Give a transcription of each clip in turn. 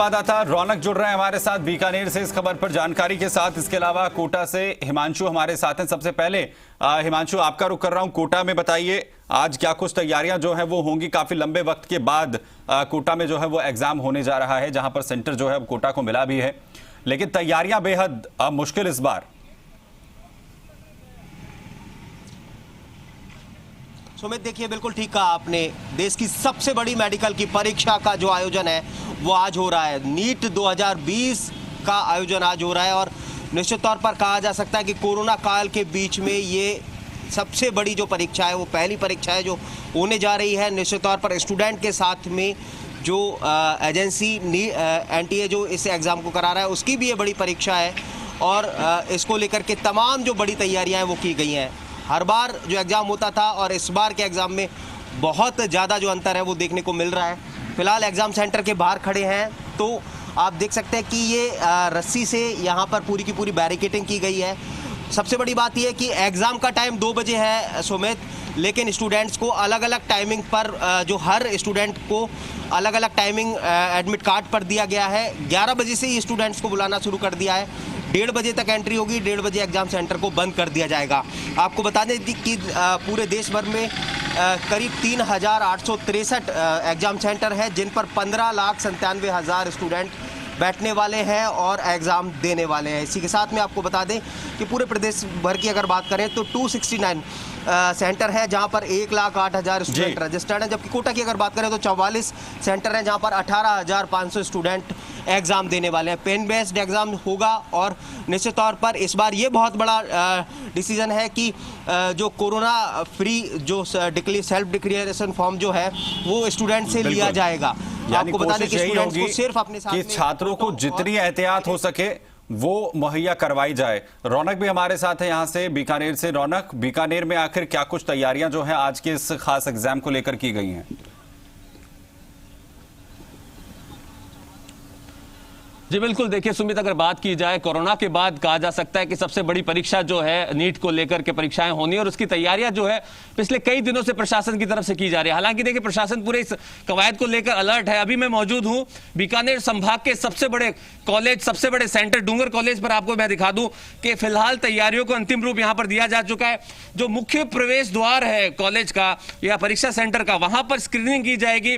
संवाददाता रौनक जुड़ रहे हैं हमारे साथ बीकानेर से इस खबर पर जानकारी के साथ। इसके अलावा कोटा से हिमांशु हमारे साथ हैं। सबसे पहले हिमांशु, आपका रुख कर रहा हूं कोटा में। बताइए आज क्या कुछ तैयारियां जो है वो होंगी? काफी लंबे वक्त के बाद कोटा में जो है वो एग्जाम होने जा रहा है, जहां पर सेंटर जो है कोटा को मिला भी है, लेकिन तैयारियां बेहद मुश्किल इस बार। सुमित, देखिए बिल्कुल ठीक कहा आपने। देश की सबसे बड़ी मेडिकल की परीक्षा का जो आयोजन है वो आज हो रहा है। नीट 2020 का आयोजन आज हो रहा है और निश्चित तौर पर कहा जा सकता है कि कोरोना काल के बीच में ये सबसे बड़ी जो परीक्षा है वो पहली परीक्षा है जो होने जा रही है। निश्चित तौर पर स्टूडेंट के साथ में जो एजेंसी NTA जो इस एग्ज़ाम को करा रहा है उसकी भी ये बड़ी परीक्षा है और इसको लेकर के तमाम जो बड़ी तैयारियाँ हैं वो की गई हैं। हर बार जो एग्ज़ाम होता था और इस बार के एग्ज़ाम में बहुत ज़्यादा जो अंतर है वो देखने को मिल रहा है। फिलहाल एग्ज़ाम सेंटर के बाहर खड़े हैं तो आप देख सकते हैं कि ये रस्सी से यहाँ पर पूरी की पूरी बैरिकेडिंग की गई है। सबसे बड़ी बात यह है कि एग्ज़ाम का टाइम 2 बजे है सुमित, लेकिन स्टूडेंट्स को अलग अलग टाइमिंग पर जो हर स्टूडेंट को अलग अलग टाइमिंग एडमिट कार्ड पर दिया गया है। 11 बजे से ही स्टूडेंट्स को बुलाना शुरू कर दिया है। 1:30 बजे तक एंट्री होगी, 1:30 बजे एग्ज़ाम सेंटर को बंद कर दिया जाएगा। आपको बता दें कि पूरे देश भर में करीब 3,863 एग्ज़ाम सेंटर है जिन पर 15,97,000 स्टूडेंट बैठने वाले हैं और एग्ज़ाम देने वाले हैं। इसी के साथ में आपको बता दें कि पूरे प्रदेश भर की अगर बात करें तो 269 सेंटर है जहां पर 1,08,000 स्टूडेंट रजिस्टर्ड हैं, जबकि कोटा की अगर बात करें तो 44 सेंटर हैं जहां पर 18,500 स्टूडेंट एग्ज़ाम देने वाले हैं। पेन बेस्ड एग्ज़ाम होगा और निश्चित तौर पर इस बार ये बहुत बड़ा डिसीजन है कि जो कोरोना फ्री जो सेल्फ डिक्लेरेशन फॉर्म जो है वो स्टूडेंट से लिया जाएगा। आपको बता दें कि स्टूडेंट्स को सिर्फ अपने साथ कि छात्रों को जितनी एहतियात हो सके वो मुहैया करवाई जाए। रौनक भी हमारे साथ है यहाँ से बीकानेर से। रौनक, बीकानेर में आखिर क्या कुछ तैयारियां जो है आज के इस खास एग्जाम को लेकर की गई हैं? जी बिल्कुल, देखिए सुमित, अगर बात की जाए कोरोना के बाद कहा जा सकता है कि सबसे बड़ी परीक्षा जो है नीट को लेकर के परीक्षाएं होनी और उसकी तैयारियां जो है पिछले कई दिनों से प्रशासन की तरफ से की जा रही है। हालांकि देखिए प्रशासन पूरे इस कवायद को लेकर अलर्ट है। अभी मैं मौजूद हूं बीकानेर संभाग के सबसे बड़े कॉलेज, सबसे बड़े सेंटर डूंगर कॉलेज पर। आपको मैं दिखा दूं कि फिलहाल तैयारियों को अंतिम रूप यहां पर दिया जा चुका है। जो मुख्य प्रवेश द्वार है कॉलेज का या परीक्षा सेंटर का, वहां पर स्क्रीनिंग की जाएगी।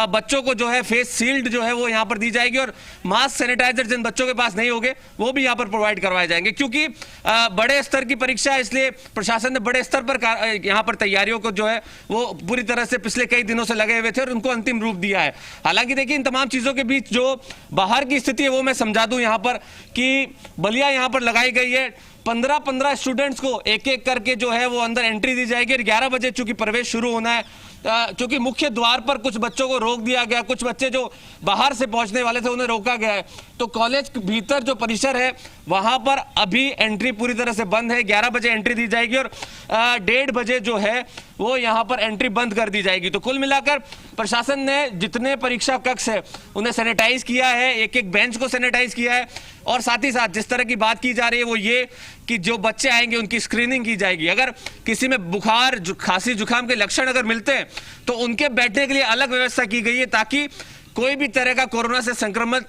बच्चों को जो है फेस शील्ड जो है वो यहां पर दी जाएगी और मास्क सैनिटाइजर जिन बच्चों के पास नहीं होंगे वो भी यहां पर प्रोवाइड करवाए जाएंगे। क्योंकि बड़े स्तर की परीक्षा है इसलिए प्रशासन ने बड़े स्तर पर यहां पर तैयारियों को जो है वो पूरी तरह से पिछले कई दिनों से लगे हुए थे और उनको अंतिम रूप दिया है। हालांकि देखिए इन तमाम चीजों के बीच जो बाहर की स्थिति है वो मैं समझा दूं यहां पर कि बलिया यहां पर लगाई गई है। 15-15 स्टूडेंट्स को एक एक करके जो है वो अंदर एंट्री दी जाएगी और 11 बजे चूंकि प्रवेश शुरू होना है, क्योंकि मुख्य द्वार पर कुछ बच्चों को रोक दिया गया, कुछ बच्चे जो बाहर से पहुंचने वाले थे उन्हें रोका गया है। तो कॉलेज के भीतर जो परिसर है वहां पर अभी एंट्री पूरी तरह से बंद है। 11 बजे एंट्री दी जाएगी और 1:30 बजे जो है वो यहां पर एंट्री बंद कर दी जाएगी। तो कुल मिलाकर प्रशासन ने जितने परीक्षा कक्ष है उन्हें सैनिटाइज किया है, एक एक बेंच को सैनिटाइज किया है और साथ ही साथ जिस तरह की बात की जा रही है वो ये कि जो बच्चे आएंगे उनकी स्क्रीनिंग की जाएगी। अगर किसी में बुखार, खांसी, जुकाम के लक्षण अगर मिलते हैं तो उनके बैठने के लिए अलग व्यवस्था की गई है ताकि कोई भी तरह का कोरोना से संक्रमित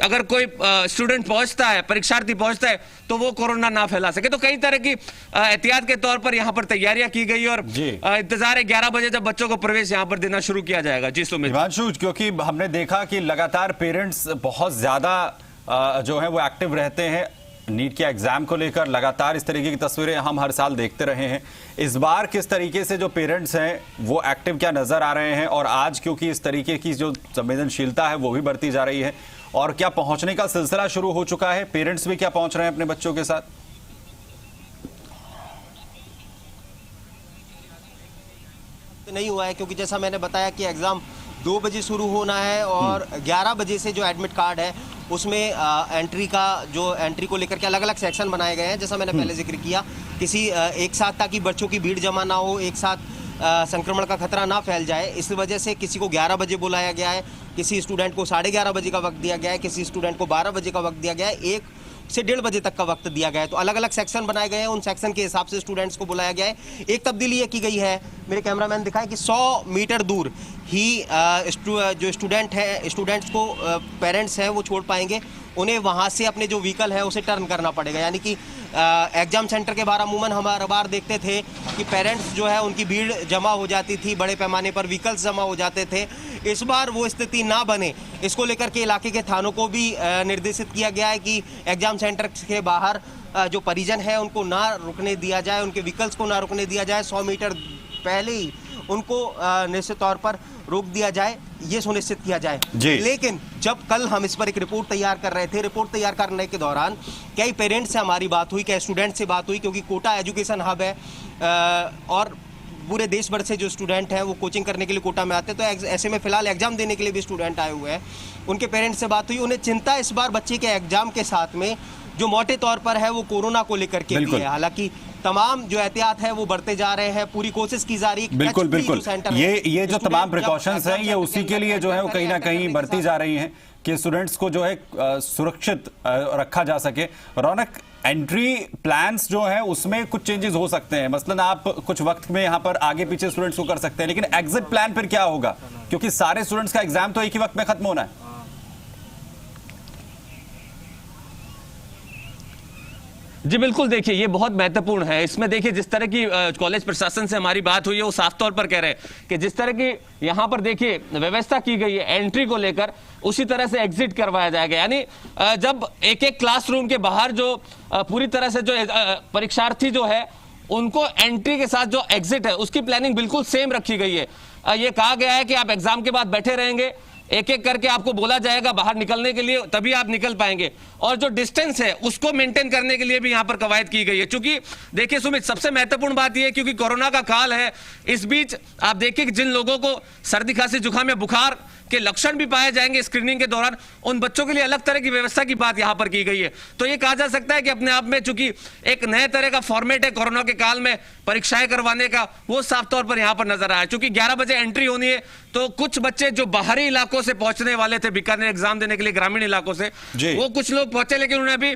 अगर कोई स्टूडेंट पहुंचता है, परीक्षार्थी पहुंचता है तो वो कोरोना ना फैला सके। तो कई तरह की एहतियात के तौर पर यहां पर तैयारियां की गई और इंतजार है 11 बजे जब बच्चों को प्रवेश यहां पर देना शुरू किया जाएगा। जी सुमित। हिमांशु, क्योंकि हमने देखा कि लगातार पेरेंट्स बहुत ज्यादा जो है वो एक्टिव रहते हैं नीट के एग्जाम को लेकर, लगातार इस तरीके की तस्वीरें हम हर साल देखते रहे हैं। इस बार किस तरीके से जो पेरेंट्स हैं वो एक्टिव क्या नजर आ रहे हैं? और आज क्योंकि इस तरीके की जो संवेदनशीलता है वो भी बढ़ती जा रही है, और क्या पहुंचने का सिलसिला शुरू हो चुका है? पेरेंट्स भी क्या पहुंच रहे हैं अपने बच्चों के साथ? नहीं हुआ है क्योंकि जैसा मैंने बताया कि एग्ज़ाम 2 बजे शुरू होना है और 11 बजे से जो एडमिट कार्ड है उसमें एंट्री को लेकर के अलग अलग सेक्शन बनाए गए हैं। जैसा मैंने पहले जिक्र किया, किसी एक साथ ताकि बच्चों की भीड़ जमा ना हो, एक साथ संक्रमण का खतरा ना फैल जाए, इस वजह से किसी को 11 बजे बुलाया गया है, किसी स्टूडेंट को 11:30 बजे का वक्त दिया गया है, किसी स्टूडेंट को 12 बजे का वक्त दिया गया है। एक से 1:30 बजे तक का वक्त दिया गया है। तो अलग अलग सेक्शन बनाए गए हैं, उन सेक्शन के हिसाब से स्टूडेंट्स को बुलाया गया है। एक तब्दीली ये की गई है, मेरे कैमरामैन दिखाएं, कि 100 मीटर दूर ही जो स्टूडेंट्स को पेरेंट्स हैं वो छोड़ पाएंगे। उन्हें वहाँ से अपने जो व्हीकल है उसे टर्न करना पड़ेगा। यानी कि एग्जाम सेंटर के बाहर अमूमन हम हर बार देखते थे कि पेरेंट्स जो है उनकी भीड़ जमा हो जाती थी, बड़े पैमाने पर व्हीकल्स जमा हो जाते थे। इस बार वो स्थिति ना बने, इसको लेकर के इलाके के थानों को भी निर्देशित किया गया है कि एग्जाम सेंटर के बाहर जो परिजन है उनको ना रुकने दिया जाए, उनके व्हीकल्स को ना रुकने दिया जाए। 100 मीटर पहले ही उनको निश्चित तौर पर रोक दिया जाए, ये सुनिश्चित किया जाए। लेकिन जब कल हम इस पर एक रिपोर्ट तैयार कर रहे थे, रिपोर्ट तैयार करने के दौरान कई पेरेंट्स से हमारी बात हुई, कई स्टूडेंट से बात हुई, क्योंकि कोटा एजुकेशन हब है और पूरे देश भर से जो स्टूडेंट हैं वो कोचिंग करने के लिए कोटा में आते हैं। तो ऐसे में फिलहाल एग्जाम देने के लिए भी स्टूडेंट आए हुए हैं। उनके पेरेंट्स से बात हुई, उन्हें चिंता इस बार बच्चे के एग्जाम के साथ में जो मोटे तौर पर है वो कोरोना को लेकर के भी है। हालांकि तमाम जो एहतियात है वो बढ़ते जा रहे हैं, पूरी कोशिश की जा रही है। बिल्कुल बिल्कुल, ये जो तमाम प्रिकॉशंस हैं ये उसी के लिए जो है वो कहीं ना कहीं बढ़ती जा रही हैं कि स्टूडेंट्स को जो है सुरक्षित रखा जा सके। रौनक, एंट्री प्लान्स जो है उसमें कुछ चेंजेस हो सकते हैं, मसलन आप कुछ वक्त में यहां पर आगे पीछे स्टूडेंट्स को कर सकते हैं, लेकिन एग्जिट प्लान फिर क्या होगा, क्योंकि सारे स्टूडेंट्स का एग्जाम तो एक ही वक्त में खत्म होना है। जी बिल्कुल, देखिए ये बहुत महत्वपूर्ण है। इसमें देखिए जिस तरह की कॉलेज प्रशासन से हमारी बात हुई है वो साफ तौर पर कह रहे हैं कि जिस तरह की यहाँ पर देखिए व्यवस्था की गई है एंट्री को लेकर, उसी तरह से एग्जिट करवाया जाएगा। यानी जब एक एक क्लासरूम के बाहर जो पूरी तरह से जो परीक्षार्थी जो है उनको एंट्री के साथ जो एग्जिट है उसकी प्लानिंग बिल्कुल सेम रखी गई है। ये कहा गया है कि आप एग्जाम के बाद बैठे रहेंगे, एक एक करके आपको बोला जाएगा बाहर निकलने के लिए, तभी आप निकल पाएंगे। और जो डिस्टेंस है उसको मेंटेन करने के लिए भी यहां पर कवायद की गई है। क्योंकि देखिए सुमित, सबसे महत्वपूर्ण बात यह है क्योंकि कोरोना का काल है, इस बीच आप देखिए कि जिन लोगों को सर्दी खांसी जुकाम या बुखार के लक्षण भी पाए जाएंगे स्क्रीनिंग के दौरान, उन बच्चों के लिए अलग तरह की व्यवस्था की बात यहां पर की गई है। तो ये कहा जा सकता है कि अपने आप में चूंकि एक नए तरह का फॉर्मेट है कोरोना के काल में परीक्षाएं करवाने का, वो साफ तौर पर यहां पर नजर आया। चूंकि 11 बजे एंट्री होनी है तो कुछ बच्चे जो बाहरी इलाकों से पहुंचने वाले थे बीकानेर एग्जाम देने के लिए ग्रामीण इलाकों से, वो कुछ लोग पहुंचे लेकिन उन्हें अभी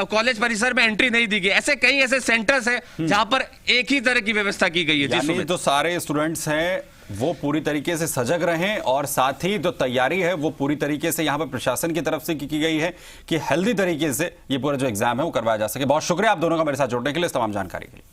कॉलेज परिसर में एंट्री नहीं दी गई। ऐसे कई ऐसे सेंटर्स हैं जहां पर एक ही तरह की व्यवस्था की गई है। यानी जो सारे स्टूडेंट्स हैं वो पूरी तरीके से सजग रहें और साथ ही जो तैयारी है वो पूरी तरीके से यहां पर प्रशासन की तरफ से की गई है कि हेल्दी तरीके से ये पूरा जो एग्जाम है वो करवाया जा सके। बहुत शुक्रिया आप दोनों का मेरे साथ जुड़ने के लिए, इस तमाम जानकारी के लिए।